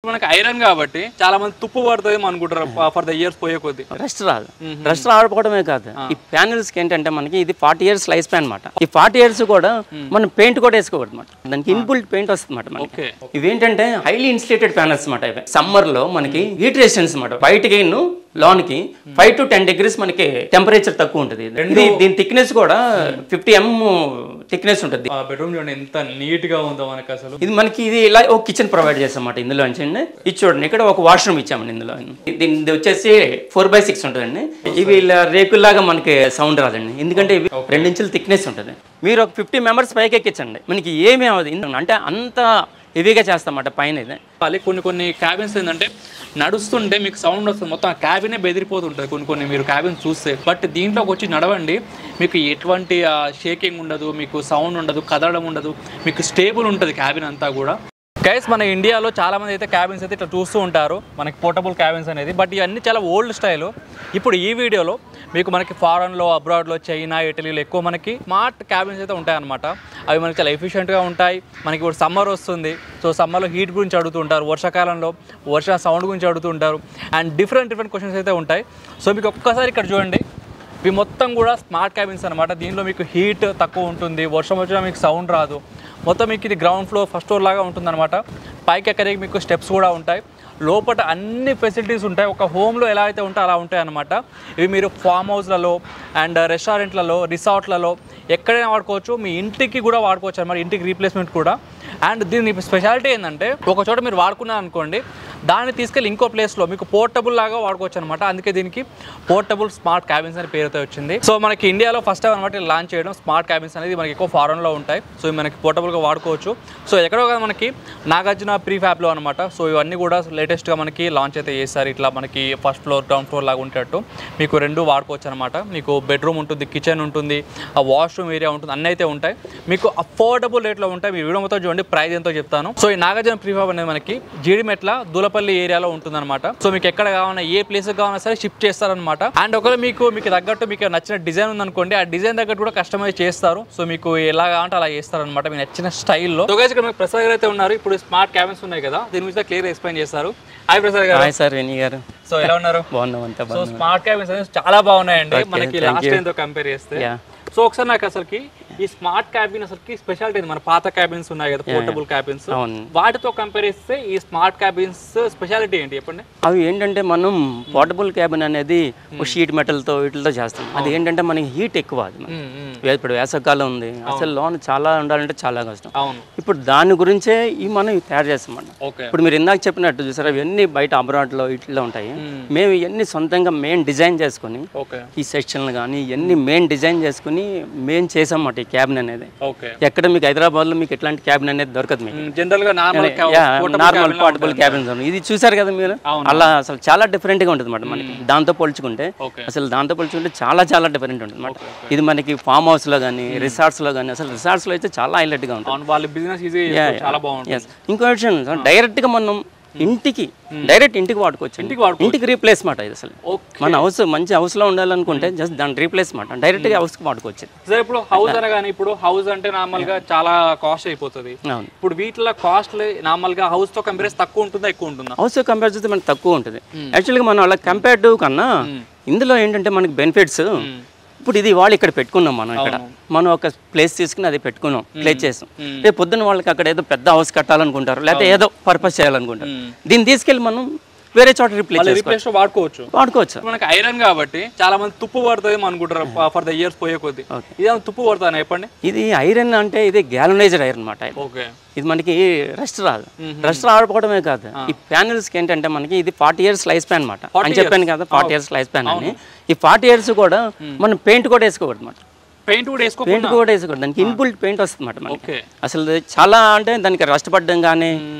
మనకి ఐరన్ కాబట్టి చాలా మంది తుప్పు పడుతుంది అనుకుంటారు ఫర్ ద ఇయర్స్ పోయే కొద్ది. రెస్ట్ రాదు. రెస్ట్ రాకపోవడమే కాదు, ఈ ప్యానెల్స్ కి ఏంటంటే మనకి ఇది 40 years లైఫ్ స్పాన్ అనమాట. ఈ 40 years కూడా మనం పెయింట్ కూడా వేసుకోకూడదు అనమాట. దానికి ఇన్బుల్ట్ పెయింట్ వస్తుంది అనమాట. ఇవేంటంటే హైలీ ఇన్సులేటెడ్ ప్యానెల్స్ అనమాట. ఇవి సమ్మర్ లో మనకి హీట్ రెసిస్టెన్స్ అనమాట. బయటకి లోన్ కి 5 to 10 degrees మనకి టెంపరేచర్ తక్కువ ఉంటుంది. దీని థిక్నెస్ కూడా 50 mm థిక్నెస్ ఉంటుంది. బెడ్రూమ్ చూడండి ఎంత నీట్ గా ఉందో మనకి. అసలు ఇది ఇలా ఒక కిచెన్ ప్రొవైడ్ చేస్తామన్నమాట. ఇందులో అండి ఇది చూడండి, ఇక్కడ ఒక వాష్రూమ్ ఇచ్చామండి. ఇందులో దీని వచ్చేసి 4x6 ఉంటుందండి. ఇవి ఇలా రేకుల్లాగా మనకి సౌండ్ రాదండి, ఎందుకంటే ఇవి 2 inches థిక్నెస్ ఉంటుంది. మీరు ఒక 50 members పైకి ఎక్కించండి, మనకి ఏమీ అవ్వదు. అంటే అంత హెవీగా చేస్తామన్నమాట పైన. ఇది కొన్ని క్యాబిన్స్ ఏంటంటే నడుస్తుంటే మీకు సౌండ్ వస్తుంది, మొత్తం ఆ క్యాబినే బెదిరిపోతుంటుంది కొన్ని మీరు క్యాబిన్స్ చూస్తే. బట్ దీంట్లోకి వచ్చి నడవండి, మీకు ఎటువంటి షేకింగ్ ఉండదు, మీకు సౌండ్ ఉండదు, కదలడం ఉండదు, మీకు స్టేబుల్ ఉంటుంది క్యాబిన్ అంతా కూడా. గైస్ మన ఇండియాలో చాలామంది అయితే క్యాబిన్స్ అయితే ఇట్లా చూస్తూ ఉంటారు, మనకి పోర్టబుల్ క్యాబిన్స్ అనేది. బట్ ఇవన్నీ చాలా ఓల్డ్ స్టైల్. ఇప్పుడు ఈ వీడియోలో మీకు మనకి ఫారెన్లో, అబ్రాడ్లో, చైనా, ఇటలీలో ఎక్కువ మనకి స్మార్ట్ క్యాబిన్స్ అయితే ఉంటాయన్నమాట. అవి మనకి చాలా ఎఫిషియెంట్గా ఉంటాయి. మనకి ఇప్పుడు సమ్మర్ వస్తుంది, సో సమ్మర్లో హీట్ గురించి అడుగుతుంటారు, వర్షాకాలంలో సౌండ్ గురించి అడుగుతుంటారు, అండ్ డిఫరెంట్ క్వశ్చన్స్ అయితే ఉంటాయి. సో మీకు ఒక్కసారి ఇక్కడ చూడండి, ఇవి మొత్తం కూడా స్మార్ట్ క్యాబిన్స్ అనమాట. దీనిలో మీకు హీట్ తక్కువ ఉంటుంది, వర్షం వచ్చినా మీకు సౌండ్ రాదు. మొత్తం మీకు ఇది గ్రౌండ్ ఫ్లోర్, ఫస్ట్ ఫ్లోర్ లాగా ఉంటుందన్నమాట. పైకి ఎక్కడికి మీకు స్టెప్స్ కూడా ఉంటాయి. లోపల అన్ని ఫెసిలిటీస్ ఉంటాయి. ఒక హోమ్లో ఎలా అయితే ఉంటాయో అలా ఉంటాయి అన్నమాట. ఇవి మీరు ఫామ్ హౌస్లలో అండ్ రెస్టారెంట్లలో, రిసార్ట్లలో ఎక్కడైనా వాడుకోవచ్చు. మీ ఇంటికి కూడా వాడుకోవచ్చు అన్నమాట, ఇంటికి రీప్లేస్మెంట్ కూడా. అండ్ దీని స్పెషాలిటీ ఏంటంటే ఒక చోట మీరు వాడుకున్నారు అనుకోండి, దాన్ని తీసుకెళ్ళి ఇంకో ప్లేస్లో మీకు పోర్టబుల్ లాగా వాడుకోవచ్చు అనమాట. అందుకే దీనికి పోర్టబుల్ స్మార్ట్ క్యాబిన్స్ అనే పేరుతో వచ్చింది. సో మనకి ఇండియాలో ఫస్ట్ టైం అనమాట లాంచ్ చేయడం స్మార్ట్ క్యాబిన్స్ అనేది. మనకి ఎక్కువ ఫారెన్లో ఉంటాయి, సో మనకి పోర్టబుల్గా వాడుకోవచ్చు. సో ఎక్కడో కదా మనకి నాగార్జున ప్రీఫ్యాబ్లో అనమాట. సో ఇవన్నీ కూడా లేటెస్ట్గా మనకి లాంచ్ అయితే చేస్తారు. ఇట్లా మనకి ఫస్ట్ ఫ్లోర్, గ్రౌండ్ ఫ్లోర్ లాగా ఉండేటట్టు మీకు 2 వాడుకోవచ్చు అనమాట. మీకు బెడ్రూమ్ ఉంటుంది, కిచెన్ ఉంటుంది, ఆ వాష్రూమ్ ఏరియా ఉంటుంది, అన్నీ అయితే ఉంటాయి. మీకు అఫోర్డబుల్ రేట్లో ఉంటాయి. మీ వీడియో మొత్తం చూడండి, ప్రైస్ ఎంతో చెప్తాను. సో ఈ నాగార్జున ప్రీఫ్యాబ్ అనేది మనకి జీడిమెట్ల, దూలపల్లి ఏరియాలో ఉంటుందన్నమాట. సో మీకు ఎక్కడ కావాలన్నా, ఏ ప్లేస్ కావాలన్నా సరే షిఫ్ట్ చేస్తారనమాట. అండ్ ఒకవేళ మీకు తగ్గట్టు మీకు నచ్చిన డిజైన్ ఉందనుకోండి, ఆ డిజైన్ తగ్గట్టు కూడా కస్టమైజ్ చేస్తారు. సో మీకు ఎలా కావాలంటే అలా చేస్తారనమాట, మీకు నచ్చిన స్టైల్లో. సో గైస్ ఇక్కడ మీకు ప్రసాద్ గారు అయితే ఉన్నారు. ఇప్పుడు స్మార్ట్ క్యాబిన్స్ ఉన్నాయి కదా, దీని గురించి క్లియర్ ఎక్స్ప్లెయిన్ చేస్తారు. హాయ్ ప్రసాద్ గారు. హాయ్ సార్, వెనీ గారు. సో ఎలా ఉన్నారు? బాగున్నాం, అంతా సో స్మార్ట్ క్యాబిన్స్ అనేది చాలా బాగున్నాయండి మనకి లాస్ట్ టైం తో కంపేర్ చేస్తే. సో ఒకసారి నాకు అసలుకి ఈ స్మార్ట్ క్యాబిన్ అసలుకి స్పెషాలిటీ మన పాత క్యాబిన్స్ ఉన్నాయి కదా, పోర్టబుల్ క్యాబిన్స్, వాటితో కంపేర్ చేస్తే ఈ స్మార్ట్ క్యాబిన్స్ స్పెషాలిటీ ఏంటి చెప్పండి? అవి ఏంటంటే మనం పోర్టబుల్ క్యాబిన్ అనేది షీట్ మెటల్తో వీటితో చేస్తాం. అది ఏంటంటే మనకి హీట్ ఎక్కువ. అది ఇప్పుడు వేసవకాలం ఉంది, అసలు లోన్ చాలా ఉండాలంటే చాలా కష్టం. ఇప్పుడు దాని గురించే మనం తయారు చేస్తాం. ఇప్పుడు మీరు ఇందాక చెప్పినట్టు చూసారా, ఇవన్నీ బయట అబ్రాడ్లో ఇట్లా ఉంటాయి. మేము ఇవన్నీ సొంతంగా మెయిన్ డిజైన్ చేసుకుని, ఈ సెక్షన్లు కానీ ఇవన్నీ మెయిన్ డిజైన్ చేసుకుని మేము చేసాం అన్నమాట. ఈ క్యాబిన్ అనేది ఎక్కడ మీకు హైదరాబాద్ లో మీకు ఎట్లాంటి క్యాబిన్ అనేది దొరకదు. మీకు జనరల్ గా నార్మల్ పోర్టబుల్ క్యాబిన్స్ ఇది చూసారు కదా మీరు, అలా అసలు చాలా డిఫరెంట్ గా ఉంటుంది అన్నమాట. మనకి దాంతో పోల్చుకుంటే చాలా చాలా డిఫరెంట్ ఉంటుంది అన్నమాట. ఇది మనకి ఫామ్ హౌస్ లో కానీ, రిసార్ట్స్ లో కానీ, అసలు రిసార్ట్స్ లో అయితే చాలా హైలైట్ గా ఉంటుంది. ఇంకో విషయం, డైరెక్ట్ గా మనం ఇంటికి వాడుకోవచ్చు. ఇంటికి రీప్లేస్ మాట. ఇది అసలు మన హౌస్ మంచి హౌస్ లో ఉండాలనుకుంటే జస్ట్ దాని రీప్లేస్ మాట, డైరెక్ట్ గా హౌస్ కి వాడుకోవచ్చు. ఇప్పుడు హౌస్ అనగానే, ఇప్పుడు హౌస్ అంటే నార్మల్ గా చాలా కాస్ట్ అయిపోతుంది. ఇప్పుడు వీటిలో కాస్ట్ నార్మల్ గా హౌస్ తో కంపేర్ తక్కువ ఉంటుందా, ఎక్కువ ఉంటుందా? హౌస్ తో కంపేర్ చేస్తే మనకి తక్కువ ఉంటుంది. యాక్చువల్గా మనం అలా కంపేర్టివ్ కన్నా ఇందులో ఏంటంటే మనకి బెనిఫిట్స్. ఇప్పుడు ఇది వాళ్ళు ఇక్కడ పెట్టుకున్నాం, మనం ఒక ప్లేస్ తీసుకుని అది పెట్టుకున్నాం, ప్లేస్ చేస్తాం. రేపు పొద్దున్న వాళ్ళకి అక్కడ ఏదో పెద్ద హౌస్ కట్టాలనుకుంటారు, లేకపోతే ఏదో పర్పస్ చేయాలనుకుంటారు. దీన్ని తీసుకెళ్ళి మనం వేరే చోట రీప్లేస్ వాడుకోవచ్చు. మనకి ఐరన్ కాబట్టి చాలా మంది తుప్పు పడుతుంది అనుకుంటారు ఫర్ ద ఇయర్స్ పోయే కొద్ది. ఇది తుప్పు పడుతుంది చెప్పండి? ఇది ఐరన్ అంటే ఇది గ్యాలనైజ్డ్ ఐరన్ అన్నమాట. ఇది మనకి రెస్ట్ రాదు. రెస్ట్ రాకపోవడమే కాదు, ఈ ప్యానెల్స్ కి ఏంటంటే మనకి ఇది 40 years లైఫ్ స్పాన్ అనమాట. అని చెప్పాను కదా, 40 years లైఫ్ స్పాన్ అని. ఈ 40 years కూడా మనం పెయింట్ కూడా వేసుకోకూడదు అన్నమాట. పెయింట్ కూడా వేసుకోకూడదు, దానికి ఇన్బుల్ట్ పెయింట్ వస్తుంది అన్నమాట. అసలు చాలా అంటే దానికి రస్ట్ పడ్డం కానీ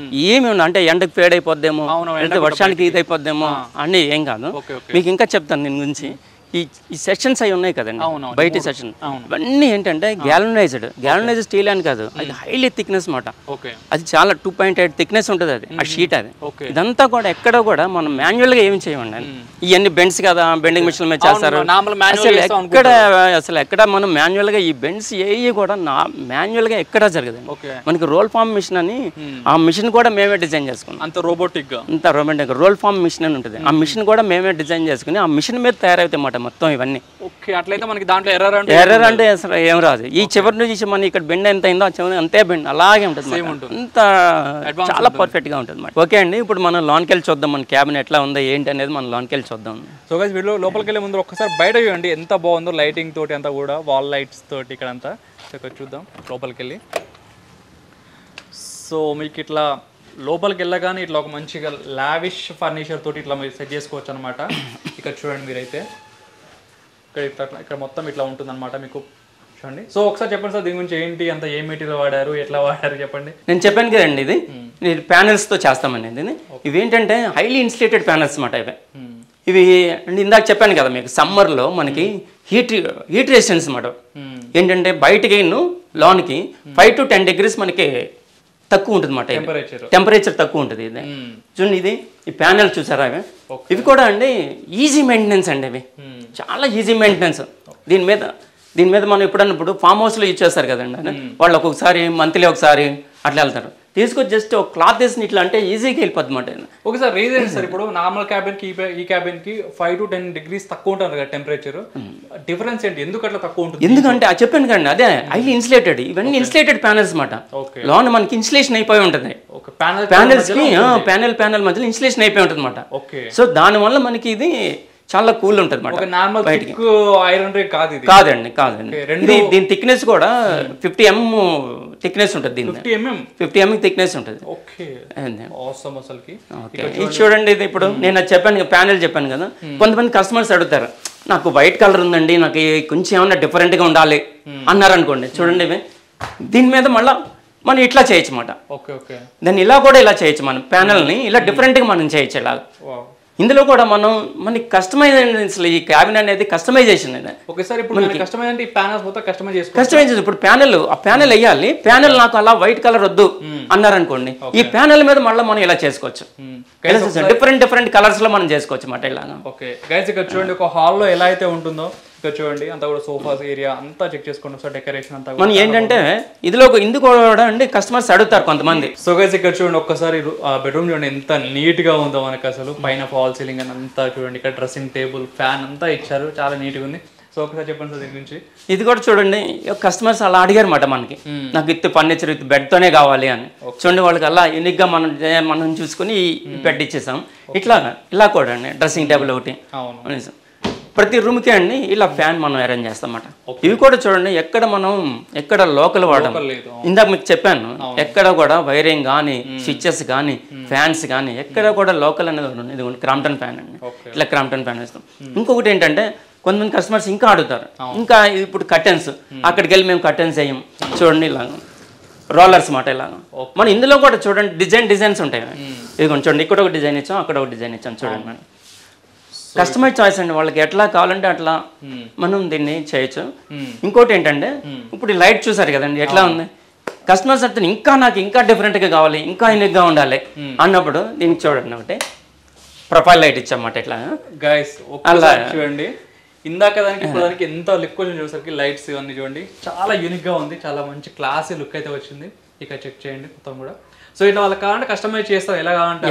ఏమి ఉన్నా అంటే ఎండకు ఫేడ్ అయిపోద్దేమో, వర్షానికి ఇది అయిపోద్దేమో అని ఏం కాదు. మీకు ఇంకా చెప్తాను దీని గురించి. ఈ సెక్షన్స్ అవి ఉన్నాయి కదండి బయట సెక్షన్ ఇవన్నీ ఏంటంటే గ్యాలనైజ్డ్ స్టీల్ అని కాదు, అది హైలీ థిక్నెస్ మాట. అది చాలా 2.8 థిక్నెస్ ఉంటుంది అది, ఆ షీట్ అది. ఇదంతా కూడా ఎక్కడ కూడా మనం మాన్యువల్గా ఏమి చేయమండి. ఇవన్నీ బెండ్స్ కదా, బెండింగ్ మిషన్ మీద చేస్తారు. అసలు ఎక్కడ మనం మాన్యువల్గా ఈ బెండ్స్ ఏవి కూడా మాన్యువల్గా ఎక్కడా జరగదు. మనకి రోల్ ఫామ్ మిషన్ అని, ఆ మిషన్ కూడా మేమే డిజైన్ చేసుకున్నాం. అంత రోబోటిక్ రోల్ ఫామ్ మిషన్ అని ఉంటుంది. ఆ మిషన్ కూడా మేమే డిజైన్ చేసుకుని ఆ మిషన్ మీద తయారవుతాయి అన్నమాట మొత్తం ఇవన్నీ. అట్లయితే మనకి దాంట్లో ఎర్రర్ అంటే అసలు ఏం రాదు. ఈ చివరి నుంచి మన ఇక్కడ బెండ్ ఎంత అయిందో అంతే బెండ్ అలాగే ఉంటుంది. అంత చాలా పర్ఫెక్ట్ గా ఉంటుంది. ఓకే అండి, ఇప్పుడు మనం లోన్కి వెళ్ళి చూద్దాం మన క్యాబిన్ ఎట్లా ఉందో ఏంటి అనేది మనం లోన్కి వెళ్ళి చూద్దాం. సో గైస్ వీడియో లోపలికి వెళ్ళే ముందు ఒక్కసారి బయట చూడండి ఎంత బాగుందో, లైటింగ్ తోటి అంతా కూడా, వాల్ లైట్స్ తోటి ఇక్కడ అంతా. ఇక్కడ చూద్దాం లోపలికి వెళ్ళి. సో మీకు ఇట్లా లోపలికి వెళ్ళగానే ఇట్లా ఒక మంచిగా లావిష్ ఫర్నిచర్ తోటి ఇట్లా మీరు సెట్ చేసుకోవచ్చు అనమాట. ఇక్కడ చూడండి మీరైతే ఇక్కడ మొత్తం ఇట్లా ఉంటుంది అనమాట మీకు. చూడండి. సో ఒకసారి చెప్పండి సార్ దీని గురించి ఏంటి, అంత ఏ మెటీరియల్ వాడారు, ఎట్లా వాడారు చెప్పండి. నేను చెప్పాను కదండి, ఇది ప్యానెల్స్తో చేస్తామండి. ఇవేంటంటే హైలీ ఇన్సులేటెడ్ ప్యానెల్స్ అనమాట. ఇవి ఇందాక చెప్పాను కదా మీకు, సమ్మర్లో మనకి హీట్ రెసిస్టెన్స్ అనమాట. ఏంటంటే బయటకి లోన్కి 5 to 10 degrees మనకి తక్కువ ఉంటుంది అనమాట. టెంపరేచర్ తక్కువ ఉంటుంది. ఇది చూడండి, ఇది ఈ ప్యానెల్ చూసారా, ఇవి కూడా అండి ఈజీ మెయింటెనెన్స్ అండి. ఇవి చాలా ఈజీ మెయింటెనెన్స్. దీని మీద మనం ఇప్పుడు ఫామ్ హౌస్లో యూజ్ చేస్తారు కదండి, వాళ్ళు ఒక్కొక్కసారి మంత్లీ ఒకసారి అట్లా వెళ్తారు. తీసుకొచ్చి జస్ట్ ఒక క్లాత్ వేసిన ఇట్లా అంటే ఈజీగా వెళ్ళిపోద్ది అనమాట. ఒకసారి రీజన్ సార్, ఇప్పుడు నార్మల్ క్యాబిన్కి ఈ క్యాబిన్కి 5 to 10 degrees తక్కువ ఉంటుంది కదా టెంపరేచర్. డిఫరెన్స్ ఏంటి, ఎందుకు అట్లా తక్కువ ఉంటుంది? ఎందుకంటే చెప్పాను కదండి, అదే హైలీ ఇన్సులేటెడ్. ఇవన్నీ ఇన్సులేటెడ్ ప్యానెల్స్ అనమాట. లోన్ మనకి ఇన్సులేషన్ అయిపోయి ఉంటుంది. ప్యానెల్స్ కి ప్యానెల్ మధ్యలో ఇన్సులేషన్ అయిపోయి ఉంటుంది అనమాట. సో దానివల్ల మనకి ఇది చాలా కూల్ ఉంటుంది కాదండి. దీని థిక్నెస్ కూడా 50 mm థిక్నెస్ ఉంటుంది. 50 mm థిక్నెస్ ఉంటుంది. ఇది చూడండి, ఇది ఇప్పుడు నేను చెప్పాను ప్యానెల్ చెప్పాను కదా, కొంతమంది కస్టమర్స్ అడుగుతారు నాకు వైట్ కలర్ ఉందండి, నాకు కొంచెం ఏమన్నా డిఫరెంట్గా ఉండాలి అన్నారు అనుకోండి. చూడండి, ఇవి దీని మీద మళ్ళీ మనం ఇట్లా చేయొచ్చు అన్నమాట. దాన్ని ఇలా కూడా ఇలా చేయొచ్చు. మనం ప్యానెల్ని ఇలా డిఫరెంట్గా మనం చేయొచ్చు. ఇలా ఇందులో కూడా మనకి కస్టమైజేషన్, ఈ క్యాబిన్ అనేది కస్టమైజేషన్. కస్టమైజేషన్ ఇప్పుడు ఆ ప్యానెల్ వేయాలి, ప్యానెల్ నాకు అలా వైట్ కలర్ వద్దు అన్నారనుకోండి, ఈ ప్యానెల్ మీద మళ్ళీ మనం ఇలా చేసుకోవచ్చు. డిఫరెంట్ కలర్స్ లో మనం చేసుకోవచ్చు అన్నమాట. ఇలా ఇక్కడ చూడండి, ఒక హాల్లో ఎలా అయితే ఉంటుందో ఇక్కడ చూడండి, అంతా కూడా సోఫాస్ ఏరియా అంతా చెక్ చేసుకోండి ఒకసారి. డెకరేషన్ అంతా మనం ఏంటంటే ఇందులో కూడా అండి కస్టమర్స్ అడుగుతారు కొంతమంది. సో గైస్ ఇక్కడ చూడండి, ఒక్కసారి బెడ్రూమ్ చూడండి ఎంత నీట్ గా ఉందో మనకి. అసలు పైన ఫాల్ సీలింగ్ అని అంతా చూడండి, ఇక్కడ డ్రెస్సింగ్ టేబుల్, ఫ్యాన్ అంతా ఇచ్చారు, చాలా నీట్ గా ఉంది. సో ఒకసారి చెప్పండి సార్ దీని గురించి. ఇది కూడా చూడండి, కస్టమర్స్ అలా అడిగారు మాట మనకి, నాకు విత్ ఫర్నిచర్ విత్ బెడ్ తోనే కావాలి అని. చూడండి, వాళ్ళకి అలా యూనిక్ గా మనం చూసుకుని బెడ్ ఇచ్చేసాం. ఇలా కూడా అండి డ్రెస్సింగ్ టేబుల్ ఒకటి. ప్రతి రూమ్కి అండి ఇలా ఫ్యాన్ మనం అరేంజ్ చేస్తాం అన్నమాట. ఇవి కూడా చూడండి, ఎక్కడ లోకల్ వాడడం. ఇందాక మీకు చెప్పాను, ఎక్కడ కూడా వైరింగ్ కానీ, స్విచ్చెస్ కానీ, ఫ్యాన్స్ కానీ ఎక్కడ కూడా లోకల్ అనేది ఇది క్రాంప్టన్ ఫ్యాన్ అండి. ఇట్లా క్రాంప్టన్ ఫ్యాన్ వేస్తాం. ఇంకొకటి ఏంటంటే కొంతమంది కస్టమర్స్ ఇంకా అడుగుతారు, ఇంకా ఇప్పుడు కర్టెన్స్, అక్కడికి వెళ్ళి మేము కర్టెన్స్ వేయం. చూడండి ఇలా రోలర్స్ మాట. ఇలా మనం ఇందులో కూడా చూడండి డిజైన్స్ ఉంటాయి. ఇది చూడండి, ఇక్కడ ఒక డిజైన్ ఇచ్చాం, అక్కడ ఒక డిజైన్ ఇచ్చాం. చూడండి మనం కస్టమైజ్ చాయిస్ అండి, వాళ్ళకి ఎట్లా కావాలంటే అట్లా మనం దీన్ని చేయొచ్చు. ఇంకోటి ఏంటంటే ఇప్పుడు ఈ లైట్ చూసారు కదండి ఎట్లా ఉంది. కస్టమర్స్ అంటే నాకు ఇంకా డిఫరెంట్గా కావాలి, ఇంకా యూనిక్గా ఉండాలి అన్నప్పుడు దీనికి చూడండి ఒకటి ప్రొఫైల్ లైట్ ఇచ్చామాట. ఇట్లా గైస్ అలా చూడండి, ఇందాక దానికి ఎంత లుక్ వచ్చింది చూసరికి లైట్స్ ఇవన్నీ చూడండి, చాలా యూనిక్గా ఉంది, చాలా మంచి క్లాసీ లుక్ అయితే వచ్చింది. ఇక చెక్ చేయండి మొత్తం కూడా. సో ఇట్లా వాళ్ళకి కావాలంటే కస్టమైజ్ చేస్తాం, ఎలా కావాలంటే.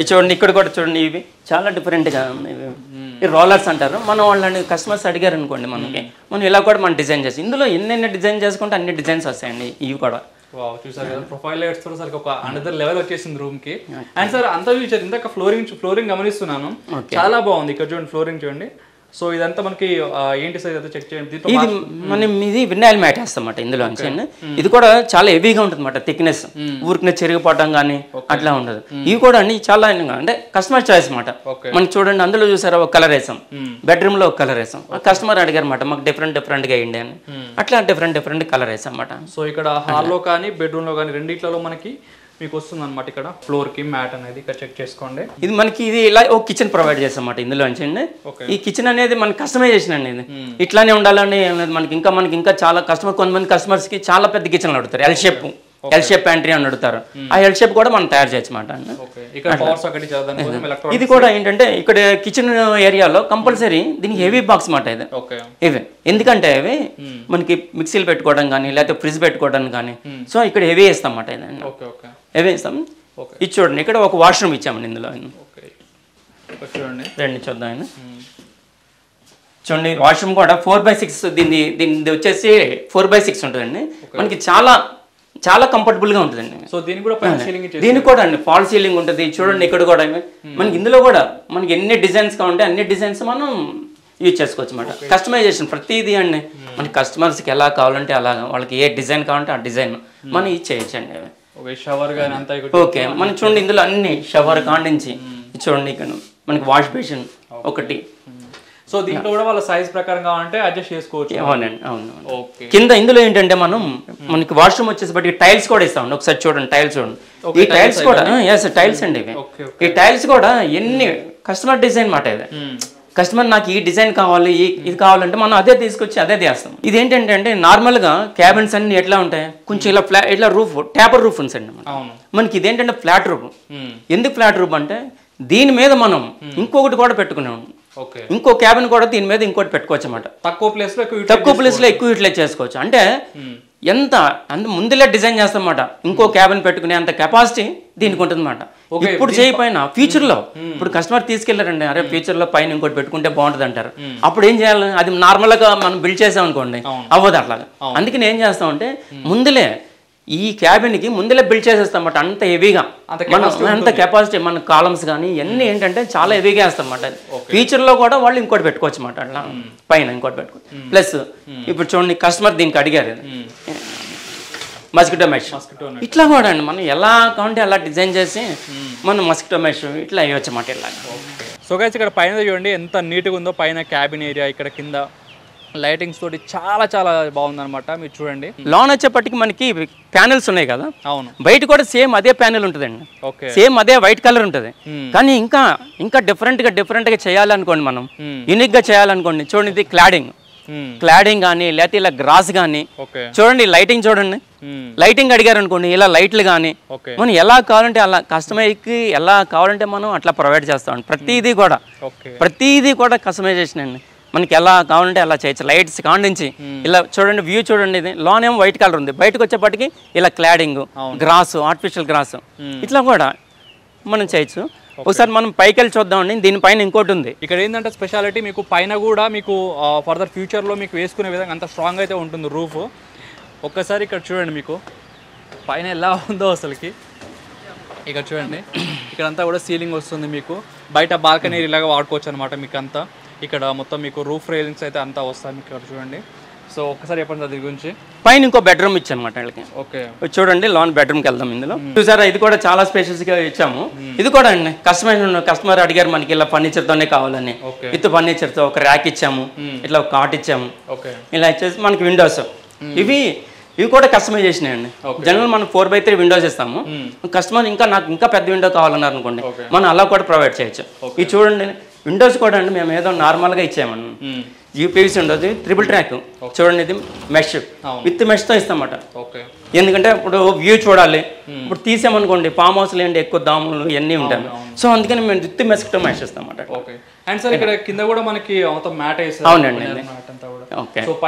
చూడండి, ఇక్కడ కూడా చూడండి, ఇవి చాలా డిఫరెంట్గా ఉన్నాయి. ఈ రోలర్స్ అంటారు. మనం వాళ్ళని కస్టమర్స్ అడిగారు అనుకోండి, మనం ఇలా కూడా మనం డిజైన్ చేసి ఇందులో ఎన్ని డిజైన్ చేసుకుంటే అన్ని డిజైన్స్ వస్తాయండి. ఇవి కూడా చూసారు కదా, ప్రొఫైల్ లైట్స్ తో సరికి ఒక అనదర్ లెవెల్ వచ్చేసింది రూమ్ కి. అండ్ సార్ అంతా చూసారు, ఇందాక ఫ్లోరింగ్ గమనిస్తున్నాను, చాలా బాగుంది. ఇక్కడ చూడండి ఫ్లోరింగ్ చూడండి. సో ఇదంతా మనకి ఏంటి సార్ ఇదంతా చెక్ చేయండి. ఇది వినాయిల్ మ్యాట్ వేస్తామాట ఇందులో. ఇది కూడా చాలా హెవీగా ఉంటుంది అన్నమాట, థిక్నెస్ ఊరికి చెరిగిపోవడం కానీ అట్లా ఉండదు. ఇవి కూడా అండి చాలా అంటే కస్టమర్ చాయిస్ అన్నమాట. మనకి చూడండి, అందులో చూసారా ఒక కలర్ వేసాం, బెడ్రూమ్ లో ఒక కలర్ వేసాం. కస్టమర్ అడిగారు అన్నమాట, మాకు డిఫరెంట్ గా వేయండి అని. అట్లా డిఫరెంట్ కలర్ వేసాం అన్నమాట. సో ఇక్కడ హాల్లో కానీ బెడ్రూమ్ లో కానీ రెండిట్లలో మనకి మీకు వస్తుంది అనమాట ఇక్కడ ఫ్లోర్ కి మ్యాట్ అనేది ఇక్కడ చెక్ చేసుకోండి. ఇది మనకి ఇది ఇలా ఒక కిచెన్ ప్రొవైడ్ చేస్తామన్నమాట ఇందులో అండి. ఈ కిచెన్ అనేది మనకి కస్టమైజేషన్ అండి. ఇది ఇట్లానే ఉండాలని మనకి ఇంకా చాలా కొంతమంది కస్టమర్స్ కి చాలా పెద్ద కిచెన్ అడుగుతారు, ఎల్ షేప్ ప్యాంట్రీ అని అడుగుతారు. ఆ ఎల్ షేప్ కూడా మనం తయారు చేయొచ్చు అన్నమాట. ఇది కూడా ఏంటంటే ఇక్కడ కిచెన్ ఏరియాలో కంపల్సరీ దీనికి హెవీ బాక్స్ మాట ఇది. ఇవి ఎందుకంటే ఇవి మనకి మిక్సీలు పెట్టుకోవడం కానీ లేకపోతే ఫ్రిడ్జ్ పెట్టుకోవడం కానీ, సో ఇక్కడ హెవీ వేస్తాం అన్నమాట. ఇది హెవీ వేస్తాం. ఇది చూడండి, ఇక్కడ ఒక వాష్రూమ్ ఇచ్చామండి ఇందులో. రండి చూద్దాం. చూడండి వాష్రూమ్ కూడా 4x6, దీని వచ్చేసి 4x6 ఉంటుందండి. మనకి చాలా కంఫర్టబుల్ గా ఉంటుందండి. సో దీనికి కూడా అండి ఫాల్ సీలింగ్ ఉంటుంది. చూడండి ఇక్కడ కూడా మనకి ఇందులో కూడా మనకి ఎన్ని డిజైన్స్ కావాలంటే అన్ని డిజైన్స్ మనం యూజ్ చేసుకోవచ్చు అన్నమాట. కస్టమైజేషన్ ప్రతిదీ అండి. మనకి కస్టమర్స్కి ఎలా కావాలంటే అలాగా, వాళ్ళకి ఏ డిజైన్ కావాలంటే ఆ డిజైన్ మనం యూజ్ చేయొచ్చండి. ఓకే, మనం చూడండి ఇందులో అన్ని షవర్ కాండించి చూడండి. ఇక్కడ మనకి వాష్ బేసిన్ ఒకటి. సో దీంట్లో కూడా వాళ్ళ సైజ్ ప్రకారం కావాలంటే అడ్జస్ట్ చేసుకోవచ్చు. అవునండి, అవును. కింద ఇందులో ఏంటంటే మనకి వాష్రూమ్ వచ్చేసి టైల్స్ కూడా ఇస్తామండి. ఒకసారి చూడండి టైల్స్ చూడండి. ఈ టైల్స్ కూడా టైల్స్ అండి ఇవి. ఈ టైల్స్ కూడా ఎన్ని కస్టమర్ డిజైన్ మాట ఇది. కస్టమర్ నాకు ఈ డిజైన్ కావాలి, ఇది కావాలంటే మనం అదే తీసుకొచ్చి అదే చేస్తాం. ఇది ఏంటంటే అంటే నార్మల్గా క్యాబిన్స్ అన్ని ఎట్లా ఉంటాయి, కొంచెం ఇట్లా రూఫ్ ట్యాపర్ రూఫ్ ఉంటుంది. మనకి ఇదేంటంటే ఫ్లాట్ రూఫ్. ఎందుకు ఫ్లాట్ రూఫ్ అంటే దీని మీద మనం ఇంకొకటి కూడా పెట్టుకున్నాం. ఇంకో క్యాబిన్ కూడా దీని మీద ఇంకోటి పెట్టుకోవచ్చు అన్నమాట. తక్కువ ప్లేస్ లో ఎక్కువ యూటిలైజ్ చేసుకోవచ్చు. అంటే ముందులే డిజైన్ చేస్తామన్నమాట. ఇంకో క్యాబిన్ పెట్టుకునే అంత కెపాసిటీ దీనికి ఉంటుంది అన్నమాట. ఇప్పుడు చేయకపోయినా ఫ్యూచర్ లో ఇప్పుడు కస్టమర్ తీసుకెళ్లారండి, అరే ఫ్యూచర్ లో పైన ఇంకోటి పెట్టుకుంటే బాగుంటుంది అంటారు. అప్పుడు ఏం చేయాలి, అది నార్మల్ గా మనం బిల్డ్ చేసాం అనుకోండి, అవ్వదు అట్లాగా. అందుకని ఏం చేస్తాం అంటే ముందులే ఈ క్యాబిన్కి ముందులే బిల్డ్ చేసేస్తామన్నమాట. అంత హెవీగా అంత కెపాసిటీ మన కాలమ్స్ కానీ ఇవన్నీ ఏంటంటే చాలా హెవీగా వేస్తాం అన్నమాట. ఫ్యూచర్లో కూడా వాళ్ళు ఇంకోటి పెట్టుకోవచ్చు అన్నమాట. అట్లా పైన ఇంకోటి పెట్టుకోవచ్చు. ప్లస్ ఇప్పుడు చూడండి కస్టమర్ దీనికి అడిగారు మస్కిటో మెష్. ఇట్లా కూడా అండి మనం ఎలా కావాలంటే అలా డిజైన్ చేసి మనం మస్కిటో మెష్ ఇట్లా వేయవచ్చు అన్నమాట. ఇలా సో గైస్ ఇక్కడ పైన చూడండి ఎంత నీట్గా ఉందో. పైన క్యాబిన్ ఏరియా, ఇక్కడ కింద లైటింగ్స్ తోటి చాలా బాగుందన్నమాట. మీరు చూడండి లోన్ వచ్చేప్పటికి మనకి ప్యానెల్స్ ఉన్నాయి కదా. అవును, బయట కూడా సేమ్ అదే ప్యానెల్ ఉంటుందండి. సేమ్ అదే వైట్ కలర్ ఉంటుంది. కానీ ఇంకా డిఫరెంట్ గా చేయాలనుకోండి, మనం యూనిక్ గా చేయాలనుకోండి. చూడండి ఇది క్లాడింగ్ కానీ లేకపోతే ఇలా గ్రాస్ కానీ చూడండి. లైటింగ్ చూడండి, లైటింగ్ అడిగారు అనుకోండి, ఇలా లైట్లు కానీ మనం ఎలా కావాలంటే అలా కస్టమైజ్కి ఎలా కావాలంటే మనం అట్లా ప్రొవైడ్ చేస్తామండి. ప్రతిదీ కూడా కస్టమైజేషన్ అండి. మనకి ఎలా కావాలంటే అలా చేయొచ్చు. లైట్స్ కాండించి ఇలా చూడండి, వ్యూ చూడండి. ఇది లోన్ ఏమో వైట్ కలర్ ఉంది, బయటకు వచ్చేప్పటికి ఇలా క్లాడింగ్, గ్రాస్, ఆర్టిఫిషియల్ గ్రాస్ ఇట్లా కూడా మనం చేయొచ్చు. ఒకసారి మనం పైకి వెళ్ళి చూద్దామండి. దీనిపైన ఇంకోటి ఉంది. ఇక్కడ ఏంటంటే స్పెషాలిటీ మీకు పైన కూడా మీకు ఫర్దర్ ఫ్యూచర్లో మీకు వేసుకునే విధంగా అంత స్ట్రాంగ్ అయితే ఉంటుంది రూఫ్. ఒక్కసారి ఇక్కడ చూడండి, మీకు పైన ఎలా ఉందో అసలుకి. ఇక్కడ చూడండి, ఇక్కడంతా కూడా సీలింగ్ వస్తుంది. మీకు బయట బాల్కనీ ఇలాగా వాడుకోవచ్చు అనమాట. మీకు అంతా ఇక్కడ మొత్తం మీకు రూఫ్ రైలింగ్స్ అయితే అంతా వస్తాయి మీకు ఇక్కడ చూడండి. సో ఒక్కసారి చెప్పండి దాని గురించి. పైన ఇంకో బెడ్రూమ్ ఇచ్చానమాట వీళ్ళకి. ఓకే, చూడండి లోన్ బెడ్రూమ్కి వెళ్దాం. ఇందులో చూసారా, ఇది కూడా చాలా స్పేషియస్గా ఇచ్చాము. ఇది కూడా అండి కస్టమర్ అడిగారు మనకి ఇలా ఫర్నిచర్తోనే కావాలని. విత్ ఫర్నిచర్తో ఒక ర్యాక్ ఇచ్చాము, ఇట్లా ఒక కాట్ ఇచ్చాము. ఇలా ఇచ్చేసి మనకి విండోస్ ఇవి కూడా కస్టమైజేషన్ అండి. జనరల్ మనం 4x3 విండోస్ ఇస్తాము. కస్టమర్ నాకు ఇంకా పెద్ద విండో కావాలన్నారు అనుకోండి, మనం అలా కూడా ప్రొవైడ్ చేయొచ్చు. ఇది చూడండి విండోస్ కూడా అండి మేము ఏదో నార్మల్గా ఇచ్చామన్నా. యూపీవీసీ ఉండదు, ట్రిపుల్ ట్రాక్ చూడండి. ఇది మెష్ విత్ మెష్తో ఇస్తామన్నమాట. ఎందుకంటే ఇప్పుడు వ్యూ చూడాలి. ఇప్పుడు తీసామనుకోండి ఫామ్ హౌస్లు ఏంటి ఎక్కువ దాములు ఇవన్నీ ఉంటాయి. సో అందుకని మేము విత్ మెష్తో మెష్ ఇస్తామన్నమాట. అండ్ సార్ ఇక్కడ కింద కూడా మనకి మొత్తం మ్యాట్ వేస్తారు. అవునండి. ఓకే,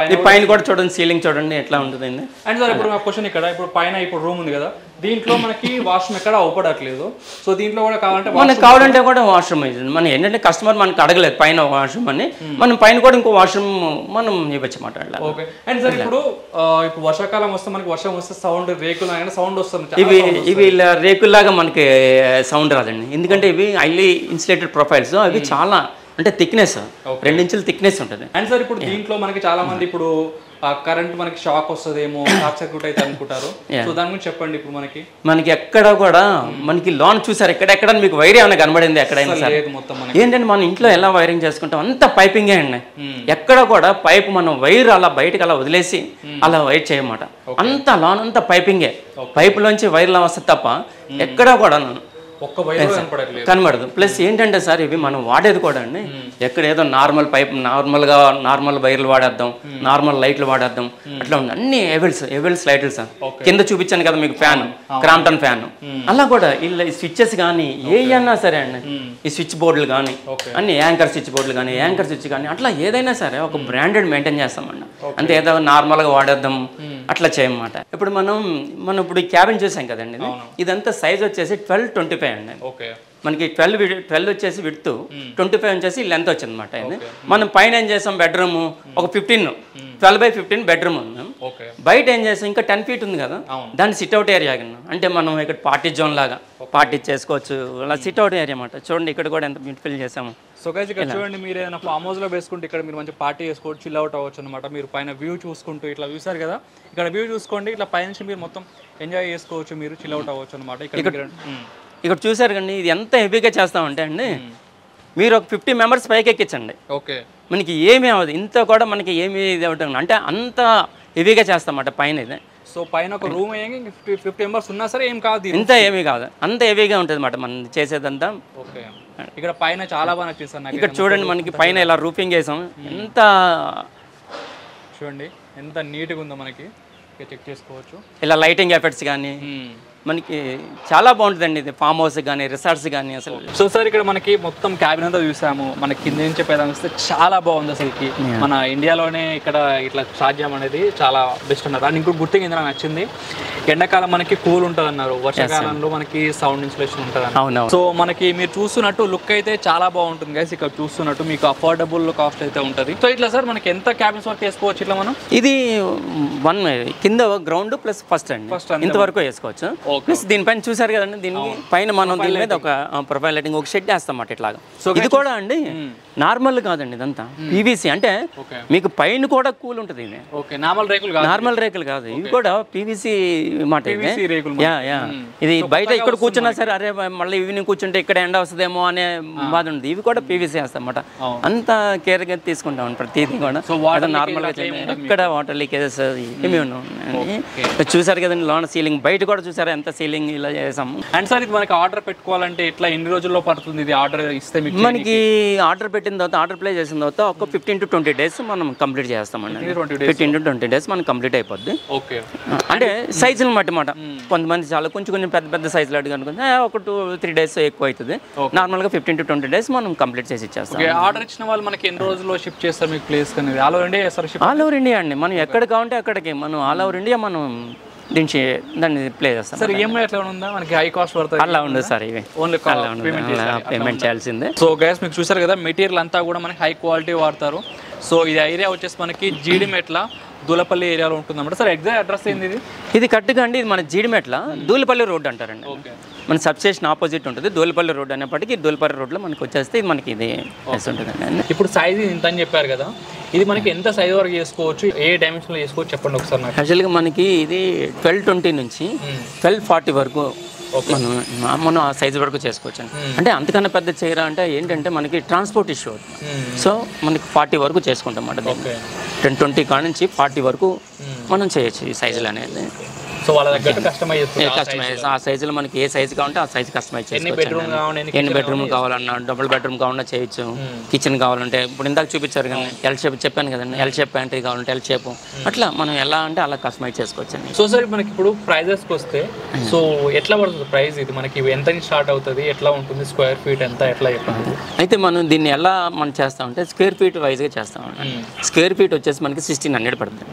పైన కూడా చూడండి, సీలింగ్ చూడండి ఎట్లా ఉంటుంది. అండ్ సార్ ఇప్పుడు మా క్వశ్చన్ ఇక్కడ, ఇప్పుడు పైన ఇప్పుడు రూమ్ ఉంది కదా, దీంట్లో మనకి వాష్రూమ్ ఎక్కడ అవపడట్లేదు. సో దీంట్లో కూడా మనకు కావాలంటే కూడా వాష్రూమ్ అవుతుంది. మనం ఏంటంటే కస్టమర్ మనకు అడగలేదు పైన వాష్రూమ్ అని, మనం పైన కూడా ఇంకో వాష్రూమ్ మనం ఇవ్వచ్చు మాట. ఓకే. అండ్ సార్ ఇప్పుడు వర్షాకాలం వస్తే మనకి వర్షం వస్తే సౌండ్ రేకులు సౌండ్ వస్తుంది. ఇవి రేకుల్లాగా మనకి సౌండ్ రాదండి. ఎందుకంటే ఇవి హైలీ ఇన్సులేటెడ్ ప్రొఫైల్స్. అవి చాలా అంటే థిక్నెస్ 2 ఇంచుల థిక్నెస్ ఉంటుంది. అండ్ సార్ ఇప్పుడు దీంట్లో మనకి చాలా మంది ఇప్పుడు కరెంట్ మనకి షాక్ వస్తుందేమో, షార్ట్ సర్క్యూట్ అయితే అనుకుంటారు. సో దాని గురించి చెప్పండి. ఇప్పుడు మనకి ఎక్కడ కూడా మనకి లోన్ చూసారు, ఎక్కడెక్కడ మీకు వైర్ ఏమైనా కనబడింది ఎక్కడైనా సార్? ఏంటంటే మన ఇంట్లో ఎలా వైరింగ్ చేసుకుంటాం అంత పైపింగే అండి. ఎక్కడ కూడా పైప్ మనం వైర్ అలా బయటకు అలా వదిలేసి అలా వైర్ చేయమాట. అంత లోన్ అంతా పైపింగే, పైపులోంచి వైర్లా వస్తుంది తప్ప ఎక్కడ కూడా కనబడదు. ప్లస్ ఏంటంటే సార్ ఇవి మనం వాడేది కూడా అండి, ఎక్కడ ఏదో నార్మల్ పైప్ నార్మల్ వైర్లు వాడేద్దాం, నార్మల్ లైట్లు వాడేద్దాం అట్లా ఉంది. అన్ని ఎవెల్స్ లైట్లు సార్. కింద చూపించాను కదా మీకు ఫ్యాన్, క్రాంప్టన్ ఫ్యాన్. అలా కూడా ఇలా స్విచ్చెస్ కానీ ఏ అన్నా సరే అండి, ఈ స్విచ్ బోర్డులు కానీ అన్ని యాంకర్ స్విచ్ బోర్డులు కానీ యాంకర్ స్విచ్ కానీ అట్లా ఏదైనా సరే ఒక బ్రాండెడ్ మెయింటైన్ చేస్తామండి. అంతే ఏదో నార్మల్గా వాడేద్దాం అట్లా చేయమాట. ఇప్పుడు మనం ఇప్పుడు ఈ క్యాబిన్ చూసాం కదండి, ఇదంతా సైజ్ వచ్చేసి 12-25 అండి. మనకి 12 వచ్చేసి విడ్త్, 25 వచ్చేసి లెంత్ వచ్చింది అనమాట. మనం పైన ఏం చేసాం, బెడ్రూమ్ ఒక 12x15 బెడ్రూమ్ ఉంది. బయట ఏం చేసాం, ఇంకా 10 feet ఉంది కదా, దాన్ని సిట్అవుట్ ఏరియా అంటే మనం ఇక్కడ పార్టీ జోన్ లాగా పార్టీ చేసుకోవచ్చు. అలా సిట్అవుట్ ఏరియా అనమాట. చూడండి ఇక్కడ కూడా ఎంత బ్యూటిఫుల్ చేసాము. సో గైస్ ఇక్కడ చూడండి, మీరు ఏదైనా ఫామ్ హౌస్లో వేసుకుంటే ఇక్కడ మీరు మంచి పార్టీ చేసుకోవచ్చు, చిల్ అవుట్ అవ్వచ్చు అనమాట. మీరు పైన వ్యూ చూసుకుంటూ ఇట్లా చూసారు కదా, ఇక్కడ వ్యూ చూసుకోండి, ఇట్లా పైనుంచి మీరు మొత్తం ఎంజాయ్ చేసుకోవచ్చు, మీరు చిల్ అవుట్ అవ్వచ్చు అనమాట. ఇక్కడ చూసారు కండి, ఇది ఎంత హెవీగా చేస్తామంటే అండి, మీరు ఒక 50 members పైకి ఎక్కించండి, మనకి ఏమీ అవ్వదు. ఇంత కూడా మనకి ఏమీ ఇది అవుతుంది అంటే అంత హెవీగా చేస్తామన్నమాట పైన. ఇది సో పైన ఒక రూమ్ 50 members ఉన్నా సరే ఏం కాదు, ఇంత ఏమీ కాదు, అంత హెవీగా ఉంటుంది అన్నమాట మనం చేసేదంతా. ఇక్కడ పైన చాలా బాగా నచ్చేస్తాను. ఇక్కడ చూడండి, మనకి పైన ఇలా రూఫింగ్ వేసాం, ఎంత చూడండి ఎంత నీట్గా ఉందో మనకి చెక్ చేసుకోవచ్చు. ఇలా లైటింగ్ ఎఫెక్ట్స్ కానీ మనకి చాలా బాగుంటుందండి. ఇది ఫామ్ హౌస్ కానీ రిసార్ట్స్ కానీ అసలు. సో సార్ ఇక్కడ మనకి మొత్తం క్యాబిన్ అంతా చూసాము, మన కింద నుంచి పేదం వస్తే చాలా బాగుంది అసలుకి. మన ఇండియాలోనే ఇక్కడ ఇట్లా స్టార్ట్ చేయడం అనేది చాలా బెస్ట్ అన్నారు. అండ్ ఇంకొక గుర్తింగ్ ఏంటో నచ్చింది, ఎండాకాలం మనకి కూల్ ఉంటుంది అన్నారు, వర్షాకాలంలో మనకి సౌండ్ ఇన్సులేషన్ ఉంటుంది అన్నారు. సో మనకి మీరు చూస్తున్నట్టు లుక్ అయితే చాలా బాగుంటుంది గైస్. ఇక్కడ చూస్తున్నట్టు మీకు అఫోర్డబుల్ కాస్ట్ అయితే ఉంటుంది. సో ఇట్లా సార్ మనకి ఎంత క్యాబిన్స్ వర్క్ చేసుకోవచ్చు ఇట్లా మనం? ఇది కింద గ్రౌండ్ ప్లస్ ఫస్ట్ ఇంతవరకు వేసుకోవచ్చు. ప్లస్ దీనిపైన చూసారు కదండి, దీనికి పైన మనం దీని మీద ఒక ప్రొఫైల్ లైటింగ్ ఒక షెడ్ వేస్తామట ఇట్లాగా. ఇది కూడా అండి నార్మల్ కాదండి, ఇదంతా పీవీసీ. అంటే మీకు పైన కూడా కూల్ ఉంటుంది. ఇది నార్మల్ రేకులు కాదు, ఇవి కూడా పీవీసీ మాట. ఇది బయట ఇక్కడ కూర్చున్నా సరే అరే మళ్ళీ ఈవినింగ్ కూర్చుంటే ఇక్కడ ఎండ వస్తుందేమో అనే బాధ ఉంది. ఇవి కూడా పీవీసీ వేస్తామన్నమాట. అంత కేర్గా తీసుకుంటాం ప్రతిదీ కూడా. నార్మల్ గా ఎక్కడ వాటర్ లీకేజెస్ ఏమి ఉన్నాం. చూసారు కదండి లోన సీలింగ్, బయట కూడా చూసారా ఎంత సీలింగ్ ఇలా చేసాము. అండ్ సార్ ఇది మనకి ఆర్డర్ పెట్టుకోవాలంటే ఇట్లా ఎన్ని రోజుల్లో పడుతుంది? ఇది ఆర్డర్ ఇస్తే మనకి ఆర్డర్ పెట్టిన తర్వాత, ఆర్డర్ ప్లేస్ చేసిన తర్వాత ఒక 15 to 20 days మనం కంప్లీట్ చేస్తామండి. 15 to 20 days మనకి కంప్లీట్ అయిపోద్ది. అంటే సైజులు మట్టి మాట. కొంతమంది చాలా కొంచెం పెద్ద సైజులు అడిగి అనుకుంటే ఒక 2-3 days ఎక్కువ అవుతుంది. నార్మల్గా 15 to 20 days మనం కంప్లీట్ చేసి ఇచ్చేస్తాం. ఆర్డర్ ఇచ్చిన వాళ్ళు మనకి ఎన్ని రోజుల్లో షిప్ చేస్తారు మీకు ప్లేస్ అనేది? ఆల్ ఓవర్ ఇండియా చేస్తారు? ఆల్ ఓవర్ ఇండియా అండి, మనం ఎక్కడ కావాలంటే అక్కడికి మనం ఆల్ ఓవర్ ఇండియా మనం దాన్ని ప్లే చేస్తాం. సార్ ఈఎంఐ ఎట్లా ఉందా? మనకి హై కాస్ట్ పడుతుంది? అలా ఉండదు సార్, ఇవి ఓన్లీ పేమెంట్ చేయాల్సిందే. సో గైస్ మీకు చూసారు కదా, మెటీరియల్ అంతా కూడా మనకి హై క్వాలిటీ వాడతారు. సో ఇది ఏరియా వచ్చేసి మనకి జీడిమెట్ల దూలపల్లి ఏరియాలో ఉంటుంది అన్నమాట. సార్ ఎగ్జాక్ట్ అడ్రస్ ఏంది? ఇది కరెక్ట్గా అండి, ఇది మన జీడిమెట్ల దూలపల్లి రోడ్ అంటారండి. మన సబ్స్టేషన్ ఆపోజిట్ ఉంటుంది దూలపల్లి రోడ్ అనేప్పటికీ. దూలపల్లి రోడ్లో మనకి వచ్చేస్తే ఇది మనకి ఇది ఉంటుందండి. ఇప్పుడు సైజ్ ఇంత అని చెప్పారు కదా, ఇది మనకి ఎంత సైజ్ వరకు చేసుకోవచ్చు, ఏ డైమెన్షన్లో చేసుకోవచ్చు చెప్పండి ఒకసారి నాకు. యాక్చువల్గా మనకి ఇది 1220 నుంచి 1240 వరకు మనం ఆ సైజు వరకు చేసుకోవచ్చు. అంటే అంతకన్నా పెద్ద చైర్ అంటే ఏంటంటే మనకి ట్రాన్స్పోర్ట్ ఇష్యూ అవుతుంది. సో మనకి 40 వరకు చేసుకుంటాం అన్నమాట. 1020 కాడ నుంచి 40 వరకు మనం చేయొచ్చు ఈ సైజులు అనేది. సో వాళ్ళ దగ్గర కస్టమైజ్ ఆ సైజులో మనకి ఏ సైజు కావాలంటే ఆ సైజు కస్టమైజ్ చేసుకోవచ్చు. ఎన్ని బెడ్రూమ్ కావాలన్నా, డబుల్ బెడ్రూమ్ కావాలన్నా చేయొచ్చు. కిచెన్ కావాలంటే ఇప్పుడు ఇందాక చూపించారు కానీ ఎల్ షేప్ చెప్పాను కదండి, ఎల్ షేప్ ప్యాంట్రీ కావాలంటే ఎల్ షేప్, అట్లా మనం ఎలా అంటే అలా కస్టమైజ్ చేసుకోవచ్చు అండి. సో సార్ మనకి ఇప్పుడు ప్రైజెస్కి వస్తే సో ఎట్లా పడుతుంది ప్రైస్? ఇది మనకి ఎంత స్టార్ట్ అవుతుంది, ఎట్లా ఉంటుంది, స్క్వేర్ ఫీట్ ఎంత, ఎట్లా చెప్పండి? అయితే మనం దీన్ని ఎలా మనం చేస్తామంటే స్క్వేర్ ఫీట్ వైజ్గా చేస్తామండి. స్క్వేర్ ఫీట్ వచ్చేసి మనకి 1600 పడుతుంది.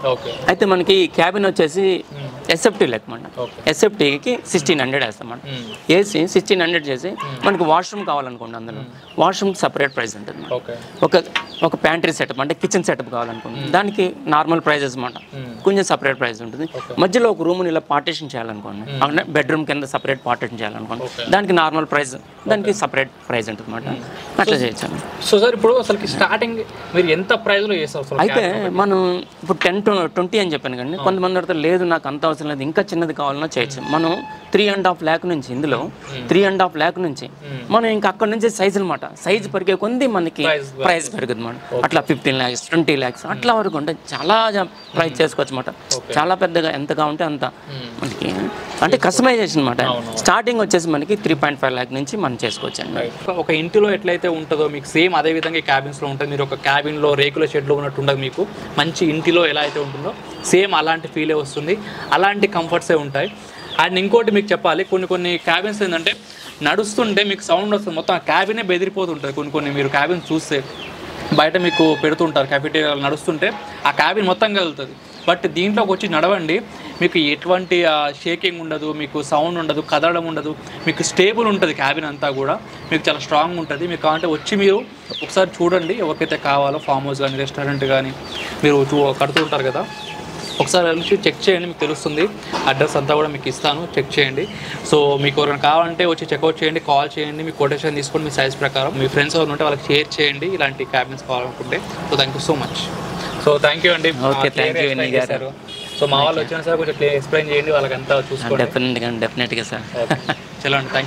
అయితే మనకి క్యాబిన్ వచ్చేసి ఎస్ఎఫ్టీ లెక్కమాట. ఎస్ఎఫ్టీకి 1600 వేస్తామంట. వేసి 1600 చేసి మనకి వాష్రూమ్ కావాలనుకోండి, అందులో వాష్రూమ్కి సపరేట్ ప్రైస్ ఉంటుంది. ఒక ఒక ప్యాంట్రీ సెటప్ అంటే కిచెన్ సెటప్ కావాలనుకోండి దానికి నార్మల్ ప్రైజెస్ అన్నమాట, కొంచెం సపరేట్ ప్రైస్ ఉంటుంది. మధ్యలో ఒక రూమ్ని ఇలా పార్టీషన్ చేయాలనుకోండి, అంటే బెడ్రూమ్ కింద సపరేట్ పార్టీషన్ చేయాలనుకోండి దానికి నార్మల్ ప్రైస్, దానికి సపరేట్ ప్రైస్ ఉంటుంది అన్నమాట. అట్లా చేయొచ్చు. సో సార్ ఇప్పుడు అసలు స్టార్టింగ్ మీరు ఎంత ప్రైస్లో చేస్తారు? అయితే మనం ఇప్పుడు 10 to 20 అని చెప్పాను కానీ కొంతమంది అడితే లేదు నాకు అంత అవసరం లేదు ఇంకా చిన్నది కావాలన్నా చేయొచ్చు. మనం 3.5 lakh నుంచి ఇందులో 3.5 lakh నుంచి మనం ఇంకా అక్కడ నుంచి సైజు అనమాట, సైజు పెరిగే కొంది మనకి ప్రైస్ పెరుగుతుంది అనమాట. అట్లా 15 lakhs 20 lakhs అట్లా వరకు అంటే చాలా ప్రైస్ చేసుకోవచ్చు అనమాట. చాలా పెద్దగా ఎంతగా ఉంటే అంత మనకి అంటే కస్టమైజేషన్ అనమాట. స్టార్టింగ్ వచ్చేసి మనకి 3.5 lakh నుంచి మనం చేసుకోవచ్చు అండి. ఒక ఇంటిలో ఎట్లయితే ఉంటుందో మీకు సేమ్ అదే విధంగా క్యాబిన్స్లో ఉంటుంది. మీరు ఒక క్యాబిన్లో రేకుల షెడ్లో ఉన్నట్టు ఉండదు, మీకు మంచి ఇంటిలో ఎలా అయితే ఉంటుందో సేమ్ అలాంటి ఫీలే వస్తుంది, అలాంటి కంఫర్ట్సే ఉంటాయి. అండ్ ఇంకోటి మీకు చెప్పాలి, కొన్ని క్యాబిన్స్ ఏంటంటే నడుస్తుంటే మీకు సౌండ్ వస్తుంది, మొత్తం ఆ క్యాబినే బెదిరిపోతుంటుంది. కొన్ని మీరు క్యాబిన్ చూస్తే బయట మీకు పెడుతుంటారు క్యాఫెటేరియాలు, నడుస్తుంటే ఆ క్యాబిన్ మొత్తం కదులుతుంది. బట్ దీంట్లోకి వచ్చి నడవండి, మీకు ఎటువంటి షేకింగ్ ఉండదు, మీకు సౌండ్ ఉండదు, కదలడం ఉండదు, మీకు స్టేబుల్ ఉంటుంది క్యాబిన్ అంతా కూడా, మీకు చాలా స్ట్రాంగ్ ఉంటుంది. మీకు కావాలంటే వచ్చి మీరు ఒకసారి చూడండి, ఎవరికైతే కావాలో ఫామ్ హౌస్ కానీ రెస్టారెంట్ కానీ మీరు కడుతుంటారు కదా, ఒకసారి వెళ్ళి చెక్ చేయండి, మీకు తెలుస్తుంది. అడ్రస్ అంతా కూడా మీకు ఇస్తాను, చెక్ చేయండి. సో మీకు ఎవరైనా కావాలంటే వచ్చి చెక్అవుట్ చేయండి, కాల్ చేయండి, మీ కొటేషన్ తీసుకోండి, మీ సైజ్ ప్రకారం మీ ఫ్రెండ్స్ ఎవరు ఉంటే వాళ్ళకి షేర్ చేయండి ఇలాంటి క్యాబిన్స్ కావాలనుకుంటే. So thank you so much. So thank you అండి. ఓకే, థ్యాంక్ యూ అండి గారు. సో మా వాళ్ళు వచ్చిన సార్ కొంచెం ఎక్స్ప్లెయిన్ చేయండి, వాళ్ళకంతా చూసుకోండి. డెఫినెట్గా సార్. చలో అండి, థ్యాంక్ యూ.